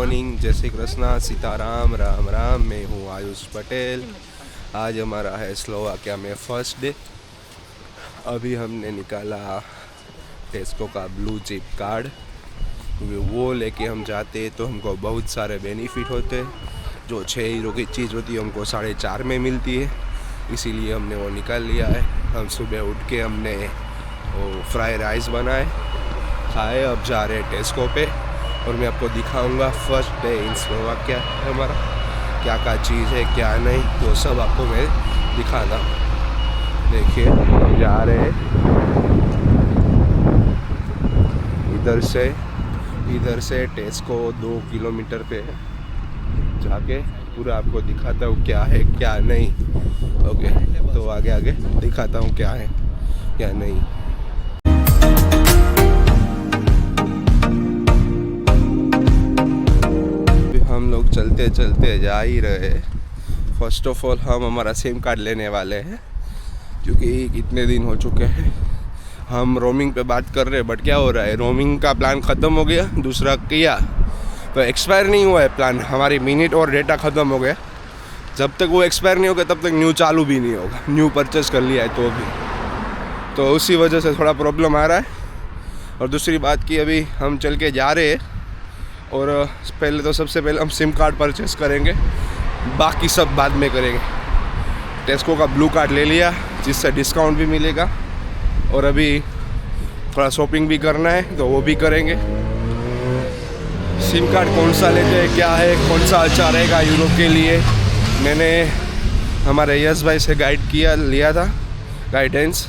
Morning, जय श्री कृष्णा, सीताराम, राम राम। मैं हूँ आयुष पटेल। आज हमारा है स्लोवाकिया में फर्स्ट डे। अभी हमने निकाला टेस्को का ब्लू चिप कार्ड, क्योंकि वो लेके हम जाते तो हमको बहुत सारे बेनिफिट होते। जो 6 यूरो की चीज़ होती है हमको 4.5 में मिलती है, इसीलिए हमने वो निकाल लिया है। हम सुबह उठ के हमने वो फ्राई राइस बनाए, खाए। अब जा रहे हैं टेस्को पे और मैं आपको दिखाऊंगा फर्स्ट डे इन स्लोवाकिया है हमारा, क्या क्या चीज़ है क्या नहीं, वो सब आपको मैं दिखाना। देखिए हम जा रहे हैं इधर से टेस्को 2 किलोमीटर पे है। जाके पूरा आपको दिखाता हूँ क्या है क्या नहीं। ओके, तो आगे दिखाता हूँ क्या है क्या नहीं। हम लोग चलते चलते जा ही रहे। फर्स्ट ऑफ ऑल हम हमारा सिम कार्ड लेने वाले हैं, क्योंकि कितने दिन हो चुके हैं हम रोमिंग पे बात कर रहे हैं, बट क्या हो रहा है, रोमिंग का प्लान ख़त्म हो गया, दूसरा किया तो एक्सपायर नहीं हुआ है प्लान। हमारी मिनट और डेटा ख़त्म हो गया। जब तक वो एक्सपायर नहीं होगा तब तक न्यू चालू भी नहीं होगा। न्यू परचेस कर लिया है तो भी, तो उसी वजह से थोड़ा प्रॉब्लम आ रहा है। और दूसरी बात कि अभी हम चल के जा रहे हैं और पहले तो सबसे पहले हम सिम कार्ड परचेस करेंगे, बाकी सब बाद में करेंगे। टेस्को का ब्लू कार्ड ले लिया जिससे डिस्काउंट भी मिलेगा, और अभी थोड़ा शॉपिंग भी करना है तो वो भी करेंगे। सिम कार्ड कौन सा लेते हैं, क्या है, कौन सा अच्छा रहेगा यूरोप के लिए, मैंने हमारे यश भाई से लिया था गाइडेंस।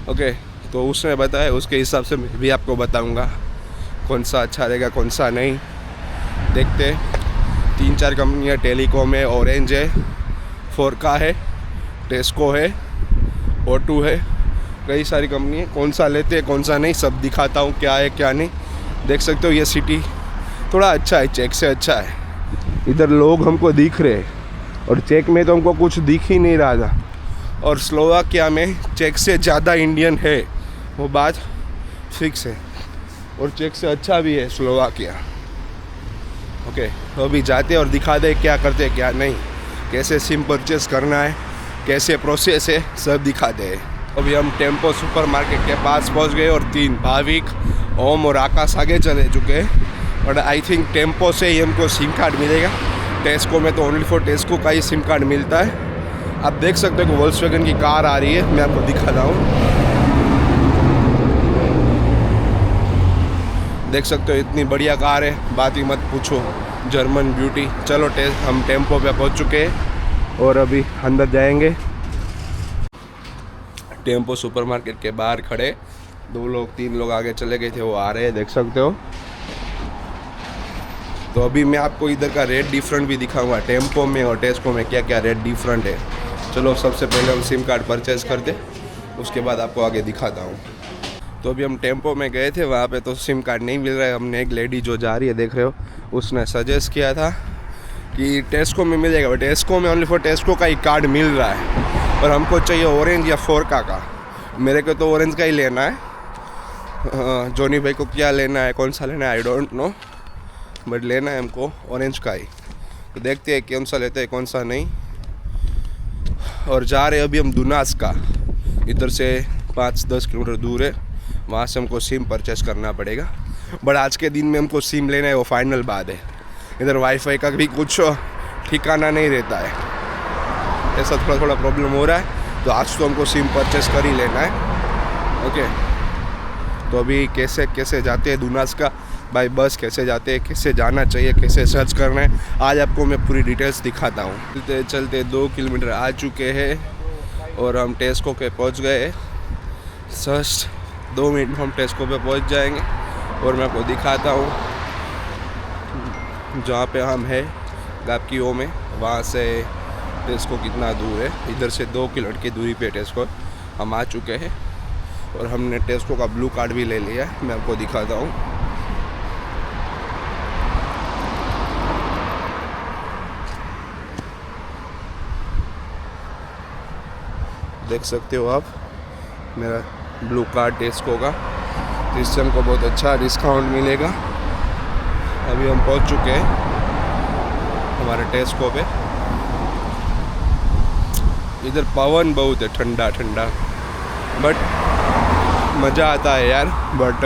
ओके, तो उसने बताया, उसके हिसाब से मैं भी आपको बताऊंगा कौन सा अच्छा रहेगा कौन सा नहीं। देखते 3-4 कंपनियां टेलीकॉम है, ऑरेंज है, फोरका है, टेस्को है, O2 है, कई सारी कंपनी है। कौन सा लेते हैं कौन सा नहीं सब दिखाता हूँ क्या है क्या नहीं। देख सकते हो ये सिटी थोड़ा अच्छा है, चेक से अच्छा है। इधर लोग हमको दिख रहे हैं और चेक में तो हमको कुछ दिख ही नहीं रहा था। और स्लोवाकिया में चेक से ज़्यादा इंडियन है, वो बात फिक्स है, और चेक से अच्छा भी है स्लोवाकिया। ओके, तो अभी जाते और दिखा दे क्या करते क्या नहीं, कैसे सिम परचेस करना है, कैसे प्रोसेस है, सब दिखा दे। अभी हम टेम्पो सुपरमार्केट के पास पहुंच गए और 3 भाविक, ओम और आकाश आगे चले चुके हैं। बट आई थिंक टेम्पो से ही हमको सिम कार्ड मिलेगा। टेस्को में तो ओनली फॉर टेस्को का ही सिम कार्ड मिलता है। आप देख सकते हो कि वोल्क्सवैगन की कार आ रही है, मैं आपको दिखा रहा हूँ। देख सकते हो इतनी बढ़िया कार है, बात ही मत पूछो, जर्मन ब्यूटी। चलो हम टेम्पो पे पहुंच चुके हैं और अभी अंदर जाएंगे। टेम्पो सुपरमार्केट के बाहर खड़े 3 लोग आगे चले गए थे, वो आ रहे हैं, देख सकते हो। तो अभी मैं आपको इधर का रेट डिफरेंट भी दिखाऊंगा, टेम्पो में और टेस्को में क्या क्या रेट डिफरेंट है। चलो सबसे पहले हम सिम कार्ड परचेज़ करते, उसके बाद आपको आगे दिखाता हूँ। तो अभी हम टेम्पो में गए थे, वहाँ पे तो सिम कार्ड नहीं मिल रहा है। हमने एक लेडी जो जा रही है देख रहे हो, उसने सजेस्ट किया था कि टेस्को में मिलेगा, बट टेस्को में ओनली फॉर टेस्को का ही कार्ड मिल रहा है और हमको चाहिए ऑरेंज या फोरका का। मेरे को तो ऑरेंज का ही लेना है। जॉनी भाई को क्या लेना है, कौन सा लेना है, आई डोंट नो, बट लेना है हमको ऑरेंज का ही। तो देखते हैं कौन सा लेते हैं कौन सा नहीं। और जा रहे अभी हम दुनास का, इधर से 5-10 किलोमीटर दूर है, वहाँ से हमको सिम परचेस करना पड़ेगा। बट आज के दिन में हमको सिम लेना है, वो फाइनल बात है। इधर वाईफाई का भी कुछ ठिकाना नहीं रहता है, ऐसा थोड़ा प्रॉब्लम हो रहा है। तो आज तो हमको सिम परचेस कर ही लेना है। ओके, तो अभी कैसे जाते हैं दुनास का, बाई बस कैसे जाते हैं, कैसे जाना चाहिए, कैसे सर्च करना है, आज आपको मैं पूरी डिटेल्स दिखाता हूँ। चलते 2 किलोमीटर आ चुके हैं और हम टेस्को के पहुँच गए। जस्ट 2 मिनट में हम टेस्को पे पहुँच जाएंगे और मैं आपको दिखाता हूँ जहाँ पे हम है गापकीओ में, वहाँ से टेस्को कितना दूर है। इधर से 2 किलोमीटर की दूरी पे टेस्को हम आ चुके हैं और हमने टेस्को का ब्लू कार्ड भी ले लिया है, मैं आपको दिखाता हूँ। देख सकते हो आप मेरा ब्लू कार्ड टेस्को का, इससे हमको बहुत अच्छा डिस्काउंट मिलेगा। अभी हम पहुंच चुके हैं हमारे टेस्को पे। इधर पवन बहुत है, ठंडा ठंडा, बट मज़ा आता है यार। बट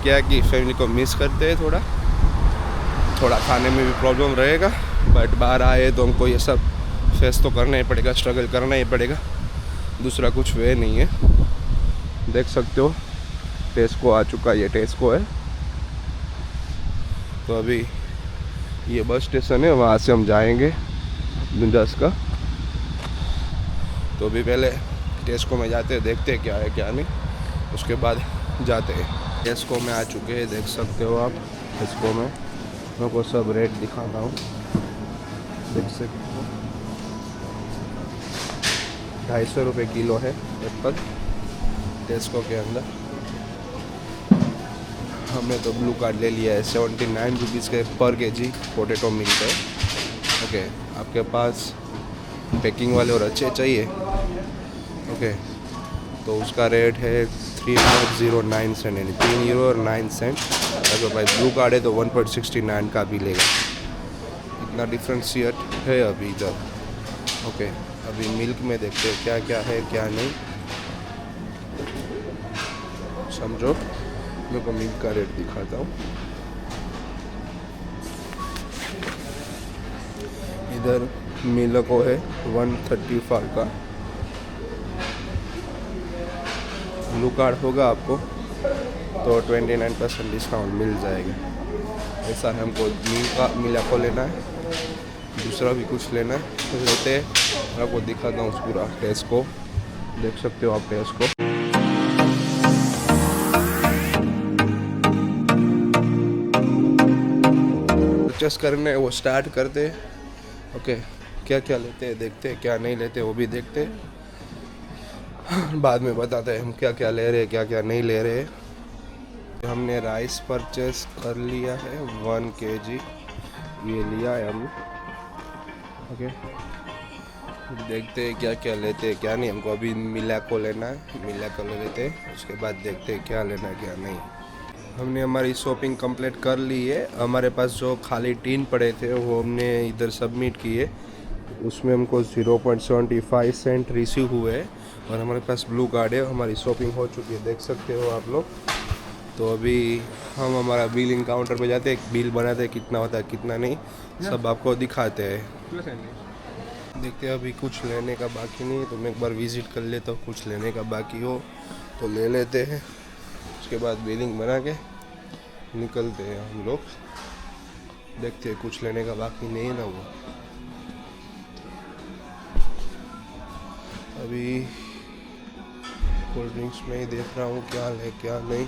क्या कि फैमिली को मिस करते हैं, थोड़ा खाने में भी प्रॉब्लम रहेगा। बट बाहर आए तो हमको ये सब फेस तो करना ही पड़ेगा, स्ट्रगल करना ही पड़ेगा, दूसरा कुछ वे नहीं है। देख सकते हो टेस्को आ चुका, ये टेस्को है। तो अभी ये बस स्टेशन है, वहाँ से हम जाएंगे बिंदास का। तो अभी पहले टेस्को में जाते हैं, देखते हैं क्या है क्या नहीं, उसके बाद जाते हैं। टेस्को में आ चुके हैं, देख सकते हो आप। टेस्को में मैं को सब रेट दिखाता हूँ, देख सकते हो। 250 रुपये किलो है एप्पल टेस्को के अंदर। हमने तो ब्लू कार्ड ले लिया है। 79 रुपीज़ के पर केजी पोटैटो मिलते हैं। ओके, आपके पास पैकिंग वाले और अच्छे चाहिए, ओके, तो उसका रेट है 3.09 सेंट, यानी 3 यूरो और 9 सेंट। अगर भाई ब्लू कार्ड है तो 1.69 का भी लेगा। इतना डिफ्रेंशिएट है अभी इधर। ओके, अभी मिल्क में देखते हैं क्या क्या है क्या नहीं, समझो। मैं को मिल्क का रेट दिखाता हूँ। इधर मिल्क है 135 का। ब्लू कार्ड होगा आपको तो 29% डिस्काउंट मिल जाएगा। ऐसा है, हमको मिल्क को लेना है, दूसरा भी कुछ लेना है तो लेते हैं। मैं आपको दिखाता हूँ पूरा टेस्को, देख सकते हो आप टेस्को। परचेस करने वो स्टार्ट करते हैं। ओके, क्या क्या लेते हैं देखते हैं, क्या नहीं लेते वो भी देखते हैं, बाद में बताते हैं हम क्या क्या ले रहे हैं क्या क्या नहीं ले रहे। हमने राइस परचेस कर लिया है 1 kg, ये लिया है हमने। ओके, देखते हैं क्या क्या लेते हैं क्या नहीं। हमको अभी मिला को लेना है, मिला को ले लेते हैं, उसके बाद देखते हैं क्या लेना है क्या नहीं। हमने हमारी शॉपिंग कंप्लीट कर ली है। हमारे पास जो खाली टीन पड़े थे वो हमने इधर सबमिट किए, उसमें हमको 0.75 सेंट रिसीव हुए और हमारे पास ब्लू कार्ड है। हमारी शॉपिंग हो चुकी है, देख सकते हो आप लोग। तो अभी हम हमारा बिलिंग काउंटर पे जाते हैं, बिल बनाते हैं, कितना होता है कितना नहीं, सब आपको दिखाते हैं। देखते हैं, अभी कुछ लेने का बाकी नहीं है तो मैं एक बार विज़िट कर लेता हूँ। कुछ लेने का बाकी हो तो ले लेते हैं, उसके बाद बिलिंग बना के निकलते हैं हम लोग। देखते हैं कुछ लेने का बाकी नहीं है ना वो। अभी कोल्ड ड्रिंक्स में ही देख रहा हूँ क्या ले क्या नहीं,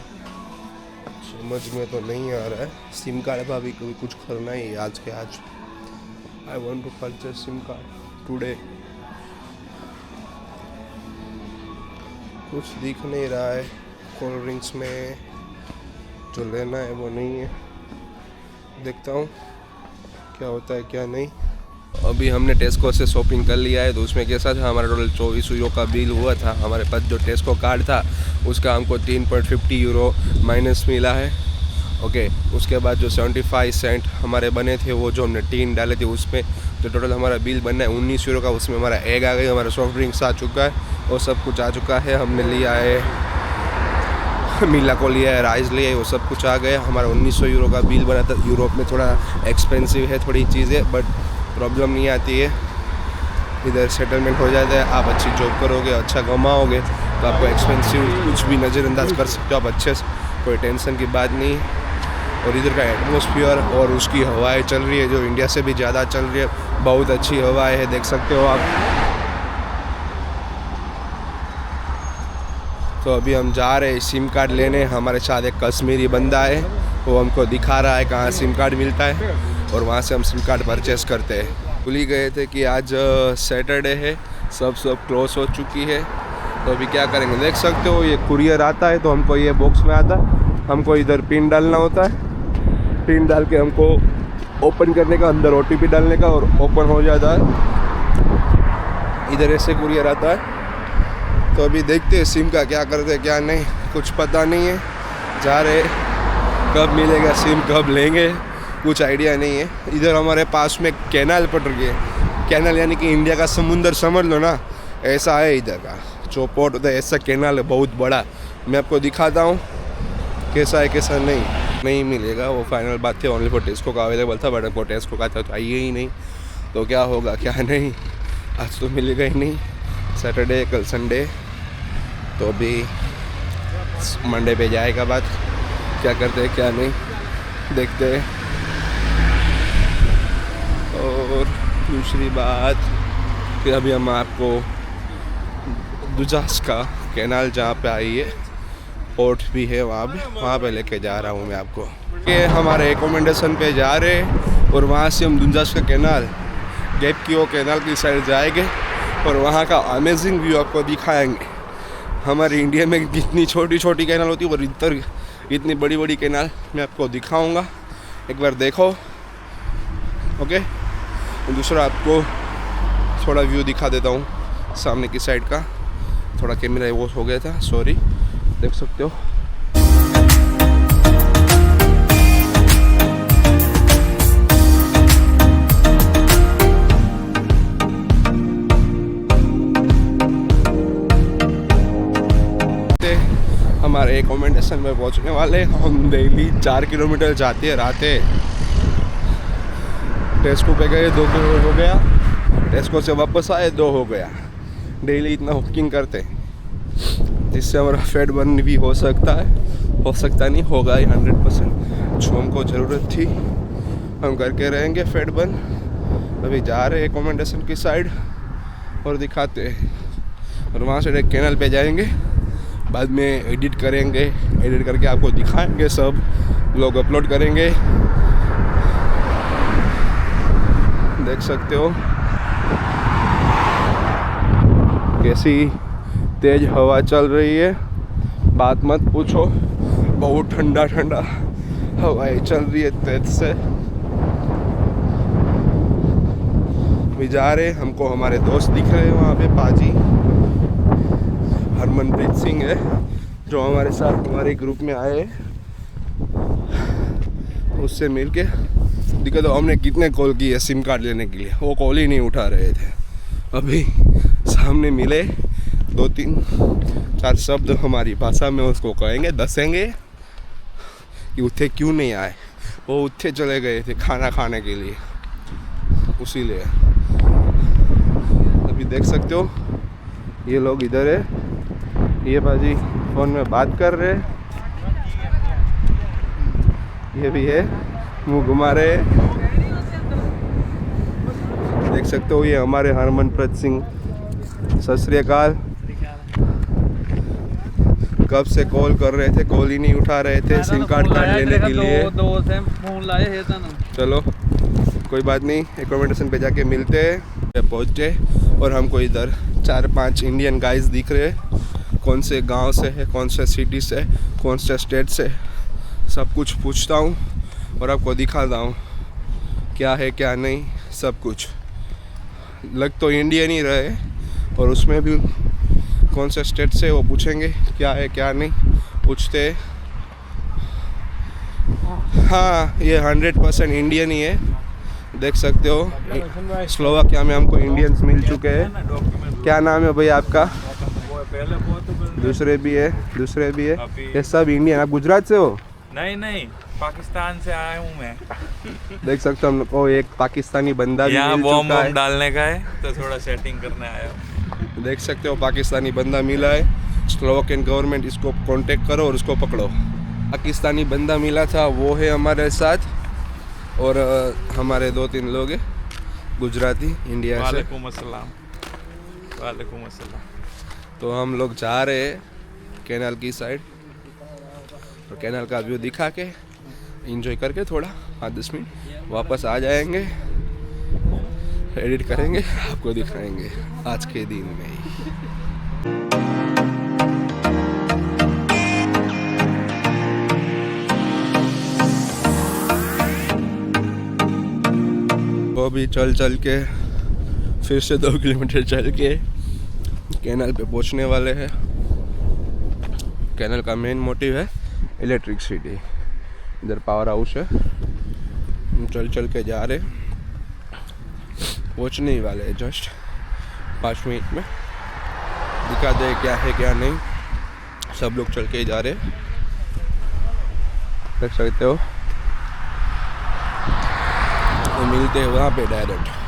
समझ में तो नहीं आ रहा है। सिम कार्ड का भी कुछ करना ही है आज के आज। I want to purchase SIM card today. कुछ दिख नहीं रहा है कोल्ड ड्रिंक्स में, जो लेना है वो नहीं है। देखता हूँ क्या होता है क्या नहीं। अभी हमने टेस्को से शॉपिंग कर लिया है, तो उसमें कैसा था, हमारा टोटल 24 यूरो का बिल हुआ था। हमारे पास जो टेस्को कार्ड था उसका हमको 3.50 यूरो माइनस मिला है। ओके, उसके बाद जो 75 सेंट हमारे बने थे, वो जो हमने टीन डाले थे उसमें जो टोटल हमारा बिल बनना है 19 यूरो का, उसमें हमारा एग आ गई, हमारा सॉफ्ट ड्रिंक्स आ चुका है और सब कुछ आ चुका है। हमने लिया है मिला को लिया है, राइस लिया है, वो सब कुछ आ गया। हमारा 1900 यूरो का बिल बना था। यूरोप में थोड़ा एक्सपेंसिव है थोड़ी चीज़ें, बट प्रॉब्लम नहीं आती है, इधर सेटलमेंट हो जाता है। आप अच्छी जॉब करोगे, अच्छा कमाओगे तो आपको एक्सपेंसिव कुछ भी नज़रअंदाज कर सकते हो आप अच्छे से, कोई टेंशन की बात नहीं। और इधर का एटमॉस्फेयर और उसकी हवाएं चल रही है जो इंडिया से भी ज़्यादा चल रही है, बहुत अच्छी हवाएं है, देख सकते हो आप। तो अभी हम जा रहे हैं सिम कार्ड लेने। हमारे साथ एक कश्मीरी बंदा है, वो हमको दिखा रहा है कहाँ सिम कार्ड मिलता है और वहाँ से हम सिम कार्ड परचेस करते हैं। भूल ही गए थे कि आज सैटरडे है, सब क्लोज हो चुकी है। तो अभी क्या करेंगे, देख सकते हो ये कुरियर आता है तो हमको ये बॉक्स में आता है, हमको इधर पिन डालना होता है, पिन डाल के हमको ओपन करने का, अंदर OTP डालने का और ओपन हो जाता है। इधर ऐसे कुरियर आता है। तो अभी देखते हैं सिम का क्या करते हैं क्या नहीं, कुछ पता नहीं है। जा रहे, कब मिलेगा सिम, कब लेंगे कुछ आइडिया नहीं है। इधर हमारे पास में कैनाल पड़ रही है, कैनाल यानी कि इंडिया का समुंदर समझ लो ना, ऐसा है इधर का जो पोर्ट होता है, ऐसा कैनाल है बहुत बड़ा। मैं आपको दिखाता हूँ कैसा है कैसा नहीं मिलेगा वो फाइनल बात थी। ओनली फॉर टेस्को का अवेलेबल था, बट आपको टेस्को का था तो आइए ही नहीं, तो क्या होगा क्या नहीं, आज तो मिलेगा ही नहीं। सैटरडे कल संडे, तो अभी मंडे पे जाएगा बात, क्या करते हैं क्या नहीं देखते हैं। और दूसरी बात कि अभी हम आपको दुजास का कैनाल जहाँ पे आई है, पोर्ट भी है वहाँ पे लेके जा रहा हूँ मैं आपको। ये हमारे एकोमोडेशन पे जा रहे हैं और वहाँ से हम दुजास का कैनाल, गैप की वो कैनाल की साइड जाएंगे और वहाँ का अमेजिंग व्यू आपको दिखाएंगे। हमारे इंडिया में जितनी छोटी छोटी कैनाल होती है और इधर इतनी बड़ी बड़ी कैनाल मैं आपको दिखाऊंगा, एक बार देखो। ओके, दूसरा आपको थोड़ा व्यू दिखा देता हूँ सामने की साइड का, थोड़ा कैमरा वो हो गया था, सॉरी, देख सकते हो। हमारे एकोमोडेशन में पहुंचने वाले हम। डेली 4 किलोमीटर जाते रहते। टेस्को पे गए 2 किलोमीटर हो गया, टेस्को से वापस आए 2 हो गया। डेली इतना वॉकिंग करते जिससे हमारा फैट बर्न भी हो सकता है, हो सकता नहीं होगा ही 100%। जो हमको ज़रूरत थी हम करके रहेंगे फैट बर्न। अभी जा रहे हैं एकोमोडेशन की साइड और दिखाते हैं, और वहाँ से डायरेक्ट कैनाल पे जाएंगे, बाद में एडिट करेंगे, एडिट करके आपको दिखाएंगे, सब लोग अपलोड करेंगे। देख सकते हो कैसी तेज हवा चल रही है, बात मत पूछो, बहुत ठंडा ठंडा हवाएं चल रही है तेज से। भी जा रहे, हमको हमारे दोस्त दिख रहे हैं वहाँ पे, पाजी हरमनप्रीत सिंह है जो हमारे साथ हमारे ग्रुप में आए, उससे मिल के दिक्कत। हमने कितने कॉल किए सिम कार्ड लेने के लिए, वो कॉल ही नहीं उठा रहे थे। अभी सामने मिले, 2-3-4 शब्द हमारी भाषा में उसको कहेंगे, दसेंगे कि उठे क्यों नहीं आए। वो उठे चले गए थे खाना खाने के लिए, उसीलिए। अभी देख सकते हो ये लोग इधर है, ये बाजी फ़ोन में बात कर रहे, ये भी है मुँह घुमा रहे। देख सकते हो ये हमारे हरमनप्रीत सिंह, सत श्री अकाल। कब से कॉल कर रहे थे, कॉल ही नहीं उठा रहे थे सिम कार्ड लेने के लिए। चलो कोई बात नहीं, एकोमोडेशन पे जाके मिलते हैं। पहुँचे और हमको इधर 4-5 इंडियन गाइस दिख रहे, कौन से गांव से है, कौन से सिटी से, कौन से स्टेट से, सब कुछ पूछता हूँ और आपको दिखाता हूँ क्या है क्या नहीं, सब कुछ। लग तो इंडियन ही रहे, और उसमें भी कौन से स्टेट से वो पूछेंगे क्या है क्या नहीं, पूछते। हाँ, ये 100% इंडियन ही है, देख सकते हो। स्लोवाकिया में हमको इंडियंस मिल चुके हैं। क्या नाम है भैया आपका? दूसरे भी है, ये सब इंडियन। आप गुजरात से हो? नहीं, पाकिस्तान से आया हूँ मैं। देख सकते हो हमको एक पाकिस्तानी बंदा भी मिल चुका है, डालने का है तो थोड़ा सेटिंग करने आया हूँ। देख सकते हो पाकिस्तानी बंदा मिला है। स्लोवाकियन गवर्नमेंट, इसको कांटेक्ट करो और उसको पकड़ो। पाकिस्तानी बंदा मिला था, वो है हमारे साथ, और हमारे 2-3 लोग हैं गुजराती इंडिया से। वालेकुम अस्सलाम। तो हम लोग जा रहे हैं कैनाल की साइड, और कैनाल का व्यू दिखा के एंजॉय करके थोड़ा 5-10 मिनट वापस आ जाएंगे, एडिट करेंगे, आपको दिखाएंगे आज के दिन में ही। वो भी चल के फिर से 2 किलोमीटर चल के कैनाल पे पहुंचने वाले हैं। कैनाल का मेन मोटिव है इलेक्ट्रिसिटी। इधर पावर हाउस है, चल चल के जा रहे, पहुँचने ही वाले हैं जस्ट 5 मिनट में। दिखा दे क्या है क्या नहीं, सब लोग चल के ही जा रहे, देख सकते हो। तो मिलते हैं वहाँ पे डायरेक्ट।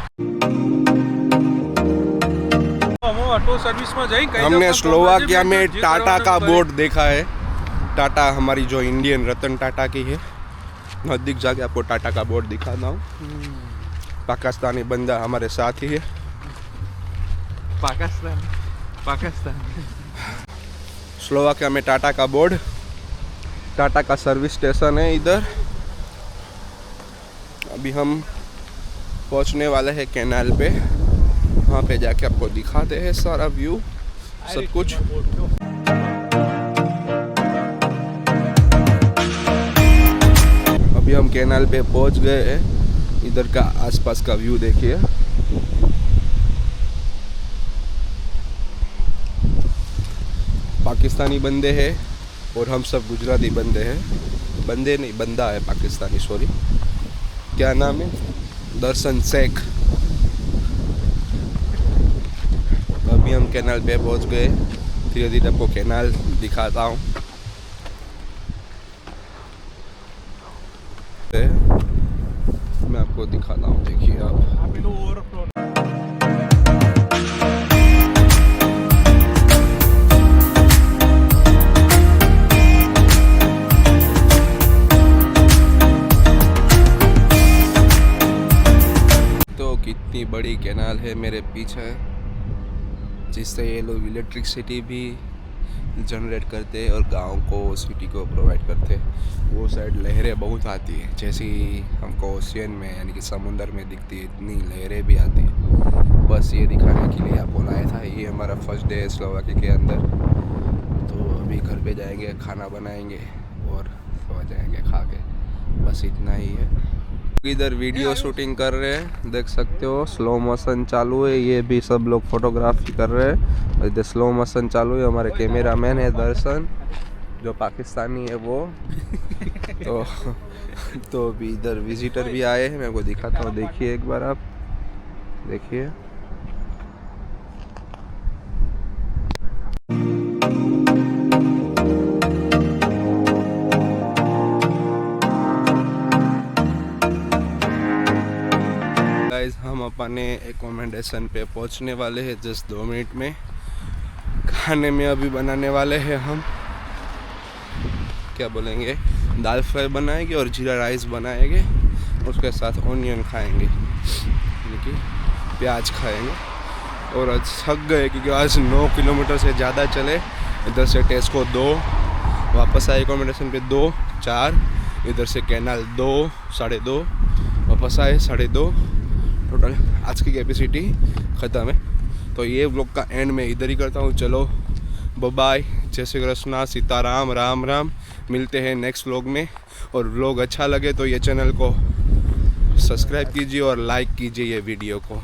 हमने स्लोवाकिया में टाटा का बोर्ड देखा है। टाटा हमारी जो इंडियन रतन टाटा की है। नजदीक जाके आपको टाटा का बोर्ड दिखाता हूँ। पाकिस्तानी बंदा हमारे साथ ही है। पाकिस्तान स्लोवाकिया में टाटा का बोर्ड, टाटा का सर्विस स्टेशन है इधर। अभी हम पहुंचने वाले हैं कैनाल पे, वहाँ पे जाके आपको दिखाते हैं सारा व्यू, सब कुछ। अभी हम कैनाल पे पहुंच गए हैं। इधर का आसपास का व्यू देखिए। पाकिस्तानी बंदे हैं और हम सब गुजराती बंदे हैं। बंदे नहीं, बंदा है पाकिस्तानी, सॉरी। क्या नाम है? दर्शन शेख। अभी हम कैनाल पे पहुंच गए। धीरे धीरे आपको कैनाल दिखाता हूँ। मैं आपको दिखाता हूँ, देखिए आप। तो कितनी बड़ी कैनाल है मेरे पीछे, जिससे ये लोग इलेक्ट्रिसिटी भी जनरेट करते और गांव को, सिटी को प्रोवाइड करते। वो साइड लहरें बहुत आती है, जैसी हमको ओशियन में यानी कि समुंदर में दिखती है, इतनी लहरें भी आती है। बस ये दिखाने के लिए आपको लाया था। ये हमारा फर्स्ट डे है स्लोवाकिया के अंदर। तो अभी घर पे जाएंगे, खाना बनाएंगे और सो जाएंगे खा के। बस इतना ही है। इधर वीडियो शूटिंग कर रहे हैं, देख सकते हो। स्लो मोशन चालू है, ये भी सब लोग फोटोग्राफी कर रहे हैं। इधर स्लो मोशन चालू है। हमारे कैमरामैन है दर्शन, जो पाकिस्तानी है वो। तो अभी इधर विजिटर भी आए हैं, मैं आपको दिखाता हूँ। देखिए एक बार आप, देखिए। हम अपने एकोमोडेशन पे पहुंचने वाले हैं जस्ट 2 मिनट में। खाने में अभी बनाने वाले हैं हम, क्या बोलेंगे, दाल फ्राई बनाएंगे और जीरा राइस बनाएंगे। उसके साथ ऑनियन खाएंगे, यानी कि प्याज खाएंगे। और आज थक गए क्योंकि आज 9 किलोमीटर से ज़्यादा चले। इधर से टेस्को 2, वापस आए एकोमोडेशन पे 2, 4, इधर से कैनाल 2, 2.5, वापस आए 2.5। टोटल आज की कैपेसिटी ख़त्म है। तो ये व्लॉग का एंड मैं इधर ही करता हूँ। चलो बाय, जय श्री कृष्णा, सीताराम, राम राम। मिलते हैं नेक्स्ट व्लॉग में। और व्लॉग अच्छा लगे तो ये चैनल को सब्सक्राइब कीजिए और लाइक कीजिए ये वीडियो को।